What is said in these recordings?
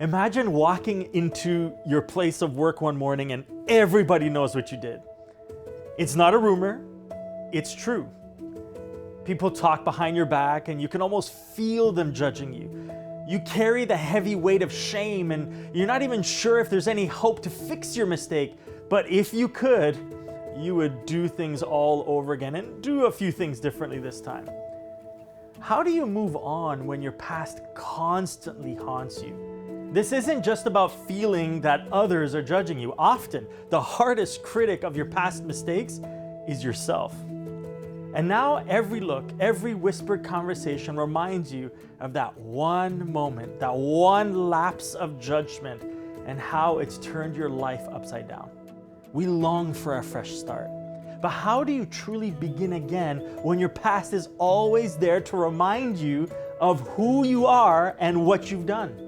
Imagine walking into your place of work one morning and everybody knows what you did. It's not a rumor, it's true. People talk behind your back and you can almost feel them judging you. You carry the heavy weight of shame and you're not even sure if there's any hope to fix your mistake. But if you could, you would do things all over again and do a few things differently this time. How do you move on when your past constantly haunts you? This isn't just about feeling that others are judging you. Often, the hardest critic of your past mistakes is yourself. And now every look, every whispered conversation reminds you of that one moment, that one lapse of judgment, and how it's turned your life upside down. We long for a fresh start. But how do you truly begin again when your past is always there to remind you of who you are and what you've done?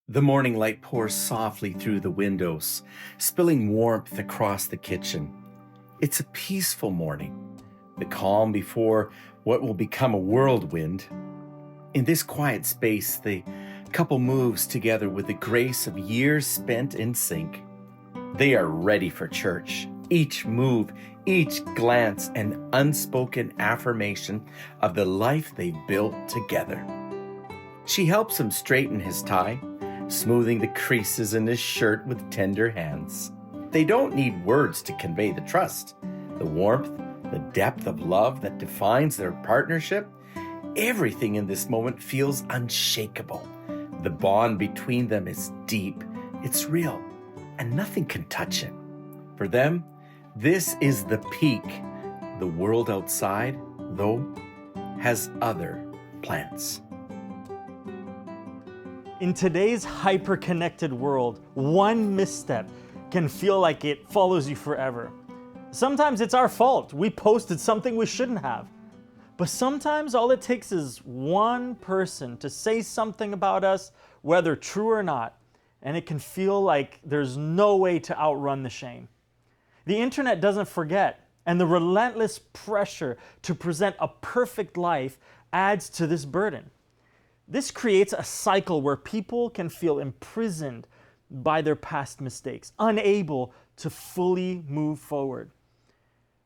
The morning light pours softly through the windows, spilling warmth across the kitchen. It's a peaceful morning, the calm before what will become a whirlwind. In this quiet space, the couple moves together with the grace of years spent in sync. They are ready for church. Each move, each glance, an unspoken affirmation of the life they've built together. She helps him straighten his tie, smoothing the creases in his shirt with tender hands. They don't need words to convey the trust, the warmth, the depth of love that defines their partnership. Everything in this moment feels unshakable. The bond between them is deep, it's real, and nothing can touch it. For them, this is the peak. The world outside, though, has other plans. In today's hyper-connected world, one misstep can feel like it follows you forever. Sometimes it's our fault. We posted something we shouldn't have. But sometimes all it takes is one person to say something about us, whether true or not, and it can feel like there's no way to outrun the shame. The internet doesn't forget, and the relentless pressure to present a perfect life adds to this burden. This creates a cycle where people can feel imprisoned by their past mistakes, unable to fully move forward.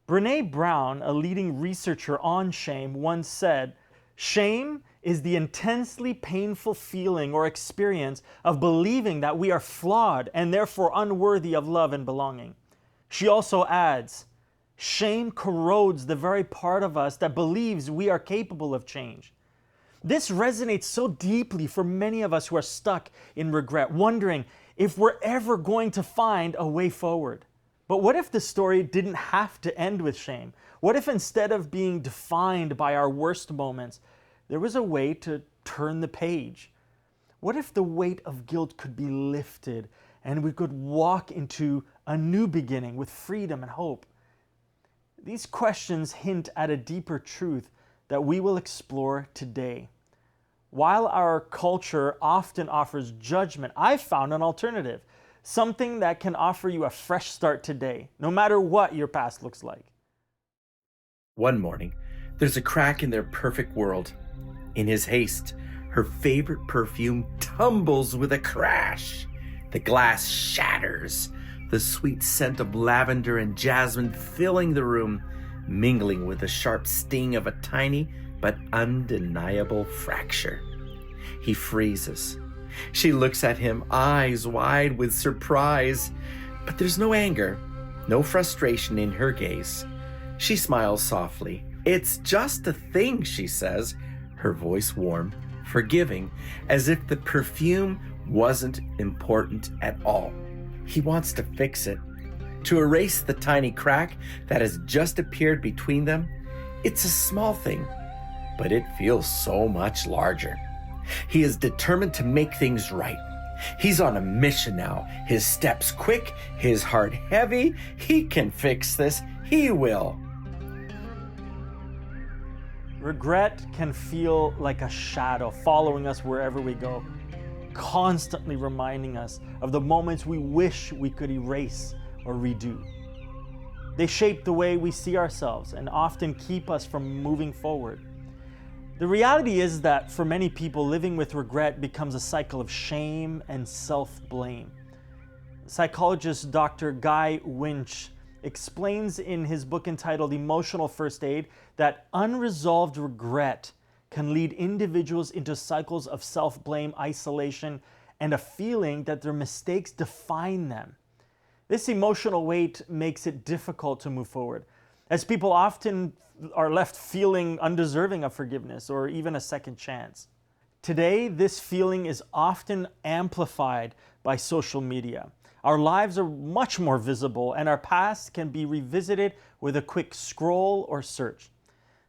Brené Brown, a leading researcher on shame, once said, "Shame is the intensely painful feeling or experience of believing that we are flawed and therefore unworthy of love and belonging." She also adds, "Shame corrodes the very part of us that believes we are capable of change." This resonates so deeply for many of us who are stuck in regret, wondering if we're ever going to find a way forward. But what if the story didn't have to end with shame? What if instead of being defined by our worst moments, there was a way to turn the page? What if the weight of guilt could be lifted and we could walk into a new beginning with freedom and hope? These questions hint at a deeper truth that we will explore today. While our culture often offers judgment, I've found an alternative, something that can offer you a fresh start today, no matter what your past looks like. One morning, there's a crack in their perfect world. In his haste, her favorite perfume tumbles with a crash. The glass shatters, the sweet scent of lavender and jasmine filling the room, mingling with the sharp sting of a tiny but undeniable fracture. He freezes. She looks at him, eyes wide with surprise, but there's no anger, no frustration in her gaze. She smiles softly. "It's just a thing," she says, her voice warm. forgiving, as if the perfume wasn't important at all. He wants to fix it, to erase the tiny crack that has just appeared between them. It's a small thing, but it feels so much larger. He is determined to make things right. He's on a mission now. His steps quick, his heart heavy. He can fix this. He will. Regret can feel like a shadow following us wherever we go, constantly reminding us of the moments we wish we could erase or redo. They shape the way we see ourselves and often keep us from moving forward. The reality is that for many people, living with regret becomes a cycle of shame and self-blame. Psychologist Dr. Guy Winch explains in his book entitled Emotional First Aid that unresolved regret can lead individuals into cycles of self-blame, isolation, and a feeling that their mistakes define them. This emotional weight makes it difficult to move forward, as people often are left feeling undeserving of forgiveness or even a second chance. Today, this feeling is often amplified by social media. Our lives are much more visible, and our past can be revisited with a quick scroll or search.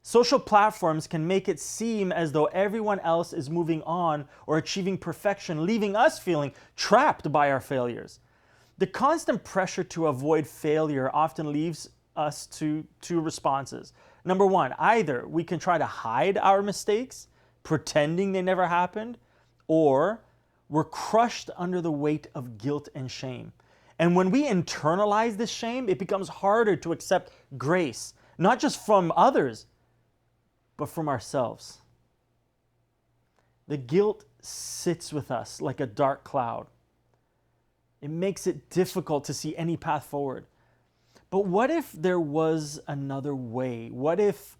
Social platforms can make it seem as though everyone else is moving on or achieving perfection, leaving us feeling trapped by our failures. The constant pressure to avoid failure often leaves us to two responses. Number one, either we can try to hide our mistakes, pretending they never happened, or we're crushed under the weight of guilt and shame. And when we internalize this shame, it becomes harder to accept grace, not just from others, but from ourselves. The guilt sits with us like a dark cloud. It makes it difficult to see any path forward. But what if there was another way? What if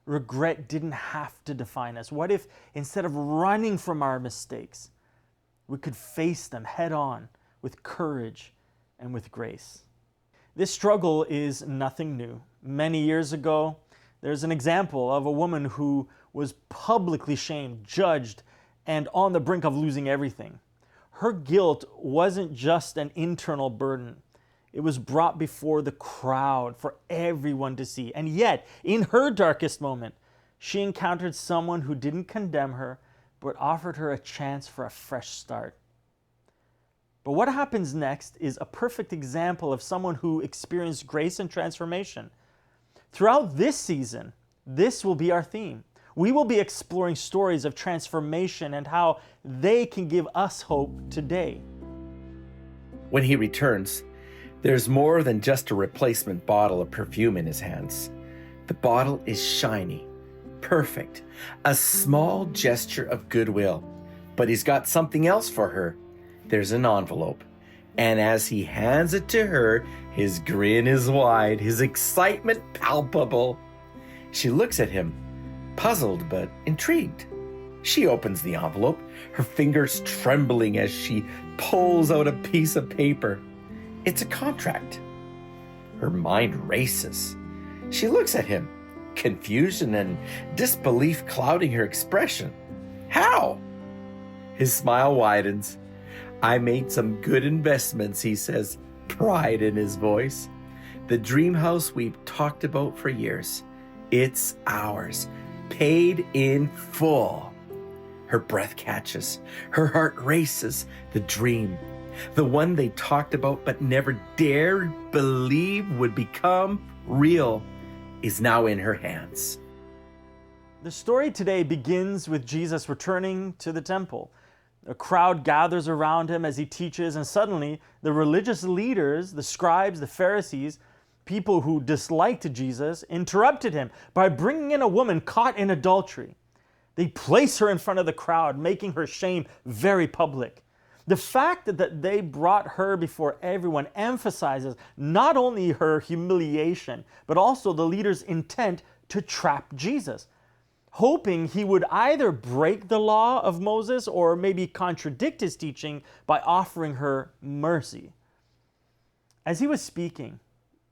regret didn't have to define us? What if instead of running from our mistakes, we could face them head on with courage and with grace? This struggle is nothing new. Many years ago, there's an example of a woman who was publicly shamed, judged, and on the brink of losing everything. Her guilt wasn't just an internal burden. It was brought before the crowd for everyone to see. And yet, in her darkest moment, she encountered someone who didn't condemn her, but offered her a chance for a fresh start. But what happens next is a perfect example of someone who experienced grace and transformation. Throughout this season, this will be our theme. We will be exploring stories of transformation and how they can give us hope today. When he returns, there's more than just a replacement bottle of perfume in his hands. The bottle is shiny, perfect, a small gesture of goodwill. But he's got something else for her. There's an envelope. And as he hands it to her, his grin is wide, his excitement palpable. She looks at him, puzzled but intrigued. She opens the envelope, her fingers trembling as she pulls out a piece of paper. It's a contract. Her mind races. She looks at him, confusion and disbelief clouding her expression. How? His smile widens. I made some good investments, he says, pride in his voice. The dream house we've talked about for years. It's ours, paid in full. Her breath catches. Her heart races. The dream, the one they talked about but never dared believe would become real, is now in her hands. The story today begins with Jesus returning to the temple. A crowd gathers around him as he teaches, and suddenly the religious leaders, the scribes, the Pharisees, people who disliked Jesus, interrupted him by bringing in a woman caught in adultery. They place her in front of the crowd, making her shame very public. The fact that they brought her before everyone emphasizes not only her humiliation, but also the leaders' intent to trap Jesus, hoping he would either break the law of Moses or maybe contradict his teaching by offering her mercy. As he was speaking,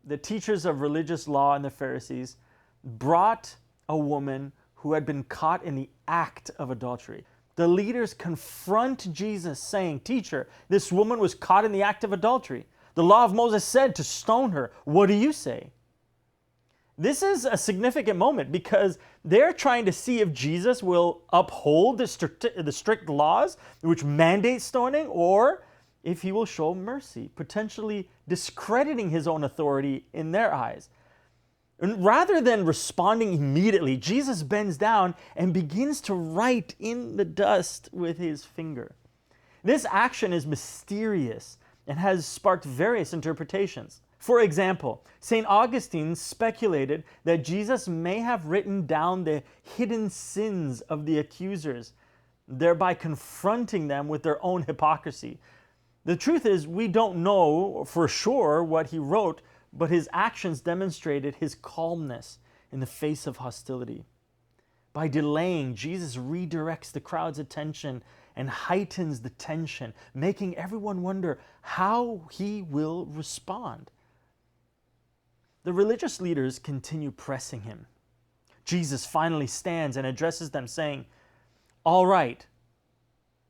the teachers of religious law and the Pharisees brought a woman who had been caught in the act of adultery. The leaders confront Jesus, saying, "Teacher, this woman was caught in the act of adultery. The law of Moses said to stone her. What do you say?" This is a significant moment because they're trying to see if Jesus will uphold the strict laws which mandate stoning, or if he will show mercy, potentially discrediting his own authority in their eyes. And rather than responding immediately, Jesus bends down and begins to write in the dust with his finger. This action is mysterious and has sparked various interpretations. For example, St. Augustine speculated that Jesus may have written down the hidden sins of the accusers, thereby confronting them with their own hypocrisy. The truth is, we don't know for sure what he wrote, but his actions demonstrated his calmness in the face of hostility. By delaying, Jesus redirects the crowd's attention and heightens the tension, making everyone wonder how he will respond. The religious leaders continue pressing him. Jesus finally stands and addresses them, saying, "All right,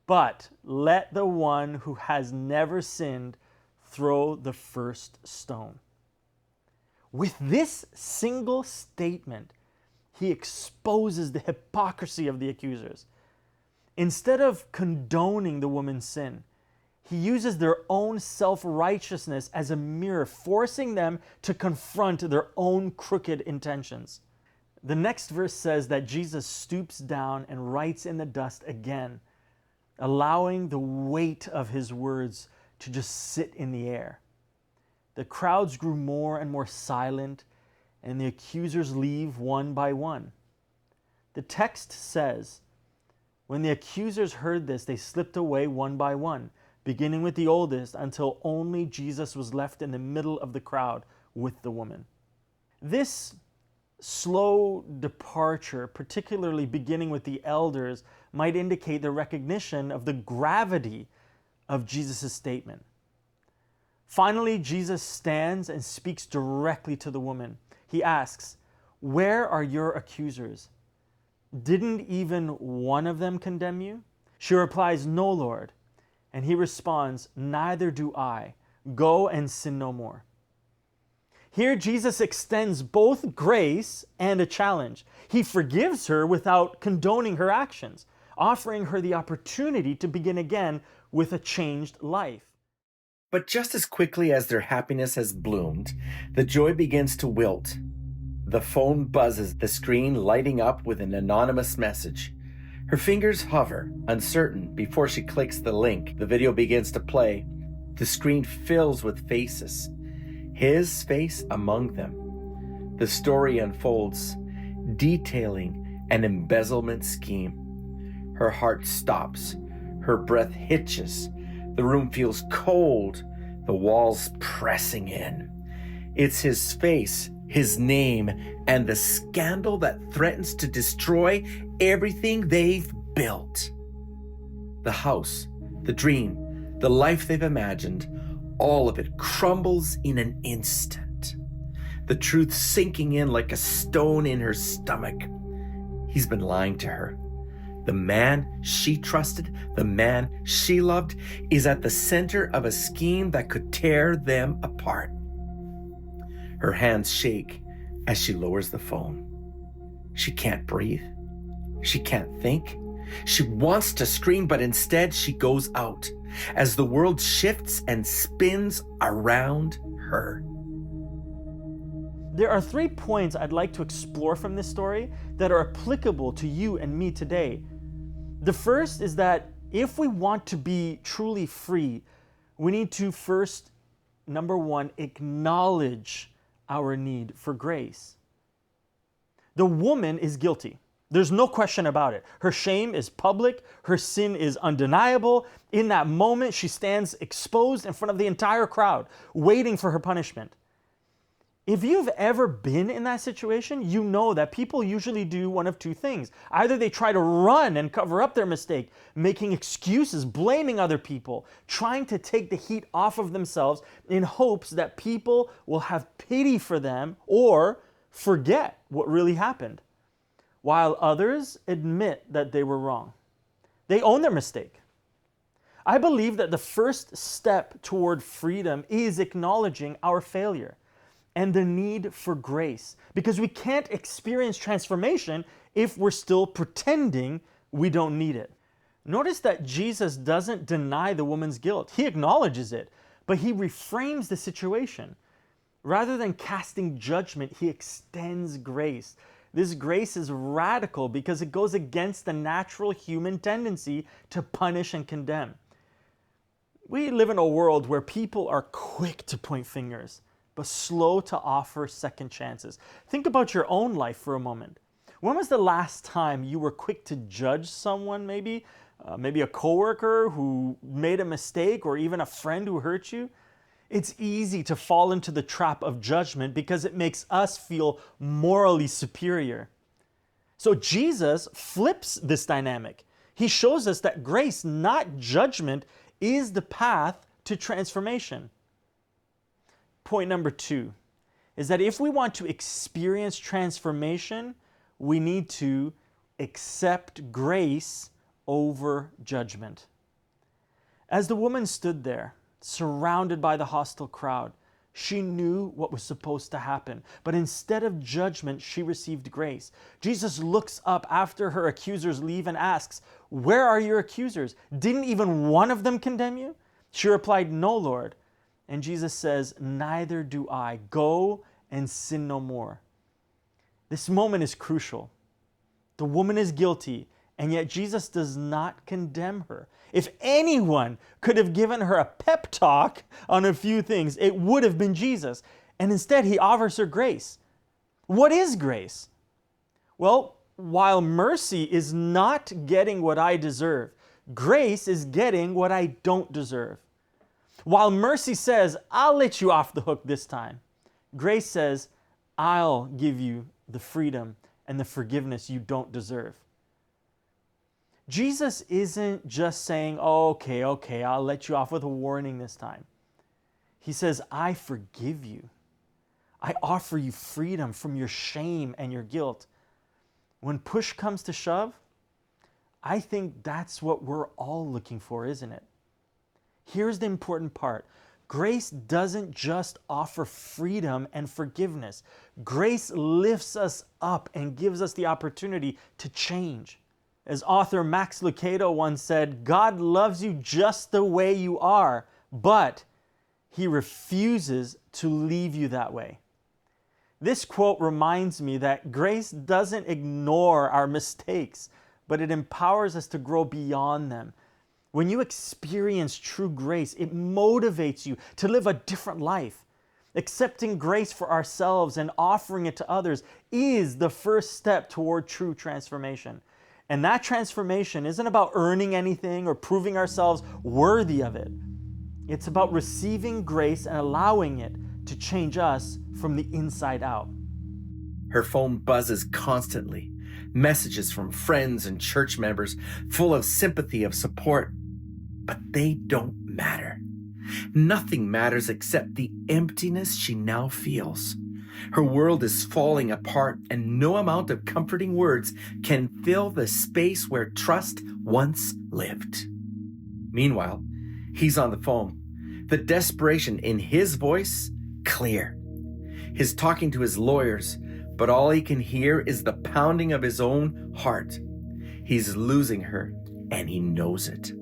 but let the one who has never sinned throw the first stone." With this single statement, he exposes the hypocrisy of the accusers. Instead of condoning the woman's sin, he uses their own self-righteousness as a mirror, forcing them to confront their own crooked intentions. The next verse says that Jesus stoops down and writes in the dust again, allowing the weight of his words to just sit in the air. The crowds grew more and more silent, and the accusers leave one by one. The text says, when the accusers heard this, they slipped away one by one, beginning with the oldest, until only Jesus was left in the middle of the crowd with the woman. This slow departure, particularly beginning with the elders, might indicate the recognition of the gravity of Jesus' statement. Finally, Jesus stands and speaks directly to the woman. He asks, "Where are your accusers? Didn't even one of them condemn you?" She replies, "No, Lord." And he responds, "Neither do I. Go and sin no more." Here, Jesus extends both grace and a challenge. He forgives her without condoning her actions, offering her the opportunity to begin again with a changed life. But just as quickly as their happiness has bloomed, the joy begins to wilt. The phone buzzes, the screen lighting up with an anonymous message. Her fingers hover, uncertain, before she clicks the link. The video begins to play. The screen fills with faces, his face among them. The story unfolds, detailing an embezzlement scheme. Her heart stops. Her breath hitches. The room feels cold, the walls pressing in. It's his face, his name, and the scandal that threatens to destroy everything they've built. The house, the dream, the life they've imagined, all of it crumbles in an instant. The truth sinking in like a stone in her stomach. He's been lying to her. The man she trusted, the man she loved, is at the center of a scheme that could tear them apart. Her hands shake as she lowers the phone. She can't breathe. She can't think. She wants to scream, but instead she goes out as the world shifts and spins around her. There are 3 points I'd like to explore from this story that are applicable to you and me today. The first is that if we want to be truly free, we need to first, number 1, acknowledge our need for grace. The woman is guilty. There's no question about it. Her shame is public. Her sin is undeniable. In that moment, she stands exposed in front of the entire crowd, waiting for her punishment. If you've ever been in that situation, you know that people usually do one of 2 things. Either they try to run and cover up their mistake, making excuses, blaming other people, trying to take the heat off of themselves in hopes that people will have pity for them or forget what really happened, while others admit that they were wrong. They own their mistake. I believe that the first step toward freedom is acknowledging our failure and the need for grace, because we can't experience transformation if we're still pretending we don't need it. Notice that Jesus doesn't deny the woman's guilt. He acknowledges it, but he reframes the situation. Rather than casting judgment, he extends grace. This grace is radical because it goes against the natural human tendency to punish and condemn. We live in a world where people are quick to point fingers, but slow to offer second chances. Think about your own life for a moment. When was the last time you were quick to judge someone, maybe a coworker who made a mistake, or even a friend who hurt you? It's easy to fall into the trap of judgment because it makes us feel morally superior. So Jesus flips this dynamic. He shows us that grace, not judgment, is the path to transformation. Point number 2 is that if we want to experience transformation, we need to accept grace over judgment. As the woman stood there, surrounded by the hostile crowd, she knew what was supposed to happen, but instead of judgment, she received grace. Jesus looks up after her accusers leave and asks, "Where are your accusers? Didn't even one of them condemn you?" She replied, "No, Lord." And Jesus says, "Neither do I. Go and sin no more." This moment is crucial. The woman is guilty, and yet Jesus does not condemn her. If anyone could have given her a pep talk on a few things, it would have been Jesus. And instead, he offers her grace. What is grace? Well, while mercy is not getting what I deserve, grace is getting what I don't deserve. While mercy says, "I'll let you off the hook this time," grace says, "I'll give you the freedom and the forgiveness you don't deserve." Jesus isn't just saying, okay, I'll let you off with a warning this time. He says, "I forgive you. I offer you freedom from your shame and your guilt." When push comes to shove, I think that's what we're all looking for, isn't it? Here's the important part. Grace doesn't just offer freedom and forgiveness. Grace lifts us up and gives us the opportunity to change. As author Max Lucado once said, "God loves you just the way you are, but he refuses to leave you that way." This quote reminds me that grace doesn't ignore our mistakes, but it empowers us to grow beyond them. When you experience true grace, it motivates you to live a different life. Accepting grace for ourselves and offering it to others is the first step toward true transformation. And that transformation isn't about earning anything or proving ourselves worthy of it. It's about receiving grace and allowing it to change us from the inside out. Her phone buzzes constantly. Messages from friends and church members full of sympathy, of support. But they don't matter. Nothing matters except the emptiness she now feels. Her world is falling apart, and no amount of comforting words can fill the space where trust once lived. Meanwhile, he's on the phone. The desperation in his voice, clear. He's talking to his lawyers, but all he can hear is the pounding of his own heart. He's losing her, and he knows it.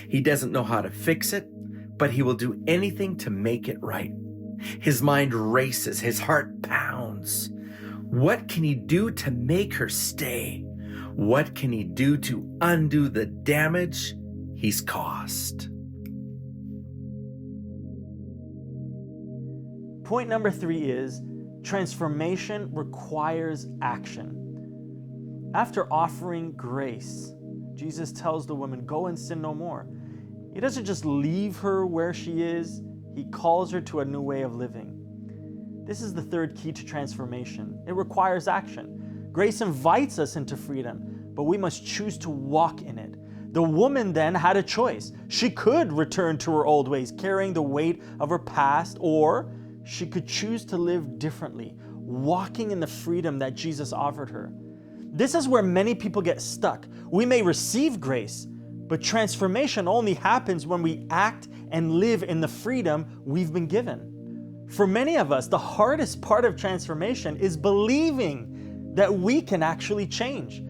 He doesn't know how to fix it, but he will do anything to make it right. His mind races, his heart pounds. What can he do to make her stay? What can he do to undo the damage he's caused? Point number 3 is transformation requires action. After offering grace, Jesus tells the woman, "Go and sin no more." He doesn't just leave her where she is. He calls her to a new way of living. This is the third key to transformation. It requires action. Grace invites us into freedom, but we must choose to walk in it. The woman then had a choice. She could return to her old ways, carrying the weight of her past, or she could choose to live differently, walking in the freedom that Jesus offered her. This is where many people get stuck. We may receive grace, But transformation only happens when we act and live in the freedom we've been given. For many of us, the hardest part of transformation is believing that we can actually change.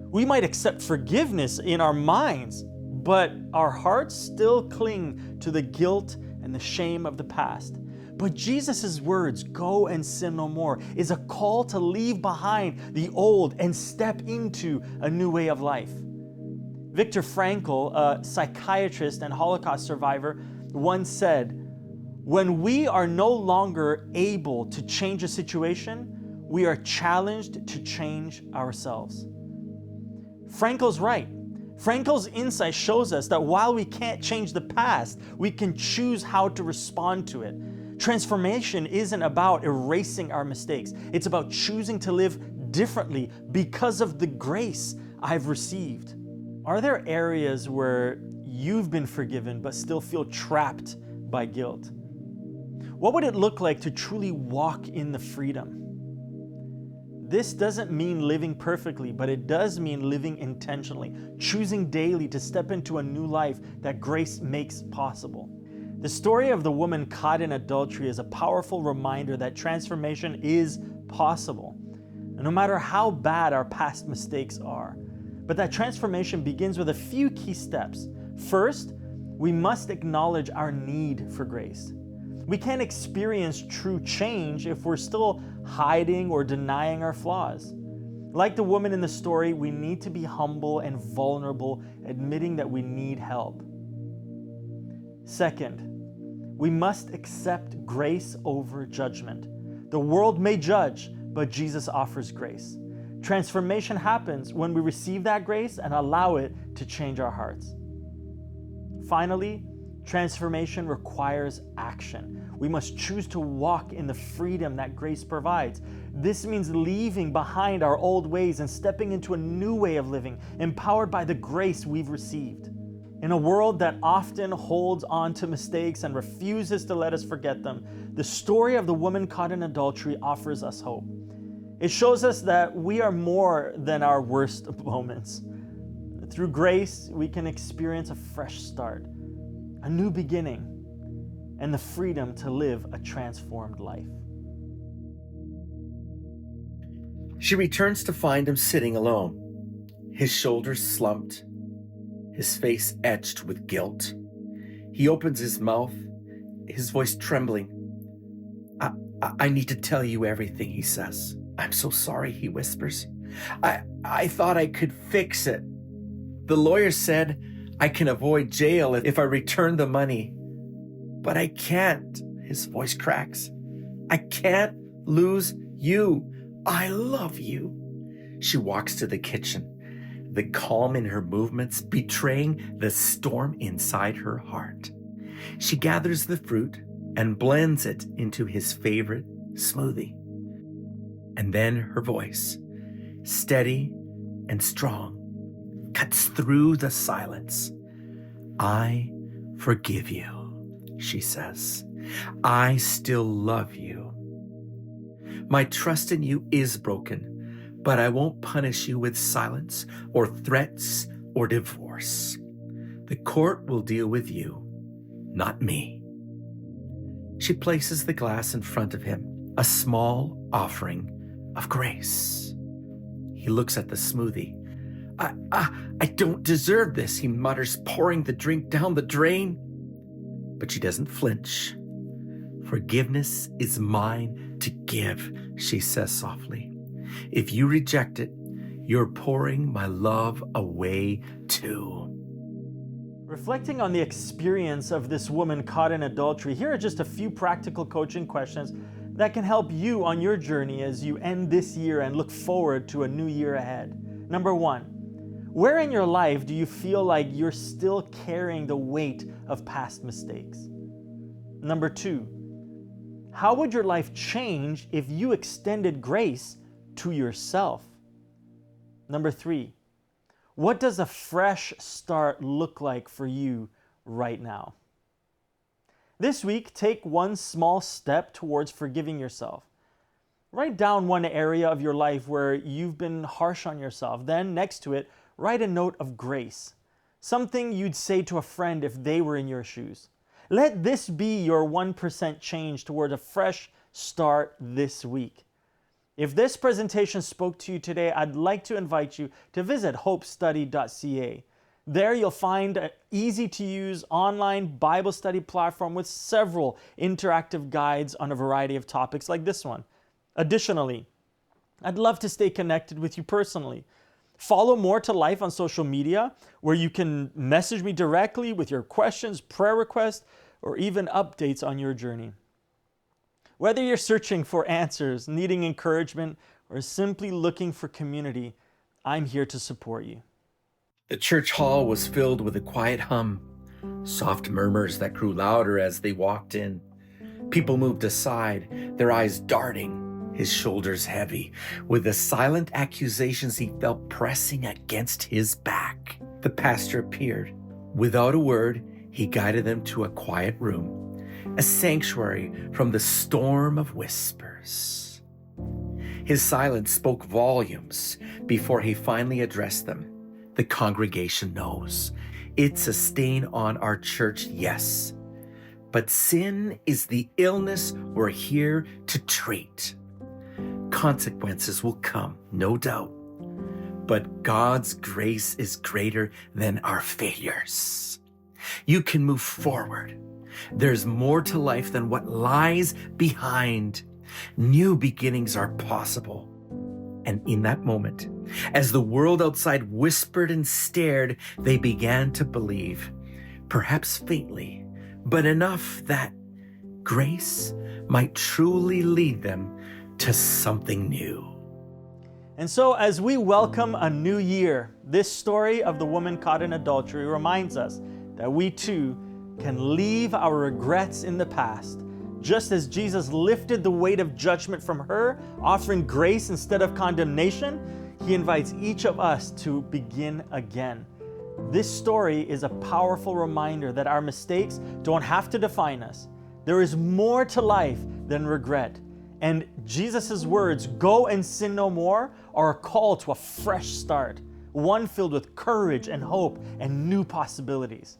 We might accept forgiveness in our minds, but our hearts still cling to the guilt and the shame of the past. But Jesus' words, "Go and sin no more," is a call to leave behind the old and step into a new way of life. Viktor Frankl, a psychiatrist and Holocaust survivor, once said, "When we are no longer able to change a situation, we are challenged to change ourselves." Frankl's right. Frankl's insight shows us that while we can't change the past, we can choose how to respond to it. Transformation isn't about erasing our mistakes. It's about choosing to live differently because of the grace I've received. Are there areas where you've been forgiven but still feel trapped by guilt? What would it look like to truly walk in the freedom? This doesn't mean living perfectly, but it does mean living intentionally, choosing daily to step into a new life that grace makes possible. The story of the woman caught in adultery is a powerful reminder that transformation is possible, no matter how bad our past mistakes are. But that transformation begins with a few key steps. First, we must acknowledge our need for grace. We can't experience true change if we're still hiding or denying our flaws. Like the woman in the story, we need to be humble and vulnerable, admitting that we need help. Second, we must accept grace over judgment. The world may judge, but Jesus offers grace. Transformation happens when we receive that grace and allow it to change our hearts. Finally, transformation requires action. We must choose to walk in the freedom that grace provides. This means leaving behind our old ways and stepping into a new way of living, empowered by the grace we've received. In a world that often holds on to mistakes and refuses to let us forget them, the story of the woman caught in adultery offers us hope. It shows us that we are more than our worst moments. Through grace, we can experience a fresh start, a new beginning, and the freedom to live a transformed life. She returns to find him sitting alone, his shoulders slumped, his face etched with guilt. He opens his mouth, his voice trembling. I need to tell you everything, he says. I'm so sorry, he whispers. I thought I could fix it. The lawyer said I can avoid jail if I return the money. But I can't, his voice cracks. I can't lose you. I love you. She walks to the kitchen, the calm in her movements betraying the storm inside her heart. She gathers the fruit and blends it into his favorite smoothie. And then her voice, steady and strong, cuts through the silence. I forgive you, she says. I still love you. My trust in you is broken, but I won't punish you with silence or threats or divorce. The court will deal with you, not me. She places the glass in front of him, a small offering of grace. He looks at the smoothie. I don't deserve this, he mutters, pouring the drink down the drain. But she doesn't flinch. Forgiveness is mine to give, she says softly. If you reject it, you're pouring my love away too. Reflecting on the experience of this woman caught in adultery, here are just a few practical coaching questions that can help you on your journey as you end this year and look forward to a new year ahead. Number one, where in your life do you feel like you're still carrying the weight of past mistakes? Number two, how would your life change if you extended grace to yourself? Number three, what does a fresh start look like for you right now? This week, take one small step towards forgiving yourself. Write down one area of your life where you've been harsh on yourself. Then, next to it, write a note of grace. something you'd say to a friend if they were in your shoes. Let this be your 1% change toward a fresh start this week. If this presentation spoke to you today, I'd like to invite you to visit hopestudy.ca. There you'll find an easy-to-use online Bible study platform with several interactive guides on a variety of topics like this one. Additionally, I'd love to stay connected with you personally. Follow More to Life on social media, where you can message me directly with your questions, prayer requests, or even updates on your journey. Whether you're searching for answers, needing encouragement, or simply looking for community, I'm here to support you. The church hall was filled with a quiet hum, soft murmurs that grew louder as they walked in. People moved aside, their eyes darting, his shoulders heavy, with the silent accusations he felt pressing against his back. The pastor appeared. Without a word, he guided them to a quiet room, a sanctuary from the storm of whispers. His silence spoke volumes before he finally addressed them. The congregation knows. It's a stain on our church, yes. But sin is the illness we're here to treat. Consequences will come, no doubt. But God's grace is greater than our failures. You can move forward. There's more to life than what lies behind. New beginnings are possible. And in that moment, as the world outside whispered and stared, they began to believe, perhaps faintly, but enough that grace might truly lead them to something new. And so as we welcome a new year, this story of the woman caught in adultery reminds us that we too can leave our regrets in the past. Just as Jesus lifted the weight of judgment from her, offering grace instead of condemnation, he invites each of us to begin again. This story is a powerful reminder that our mistakes don't have to define us. There is more to life than regret. And Jesus' words, "Go and sin no more," are a call to a fresh start, one filled with courage and hope and new possibilities.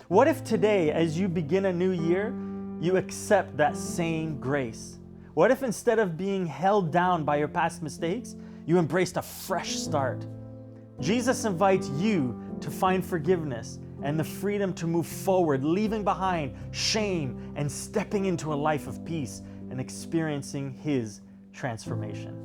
What if today, as you begin a new year, you accept that same grace? What if instead of being held down by your past mistakes, you embraced a fresh start? Jesus invites you to find forgiveness and the freedom to move forward, leaving behind shame and stepping into a life of peace and experiencing His transformation.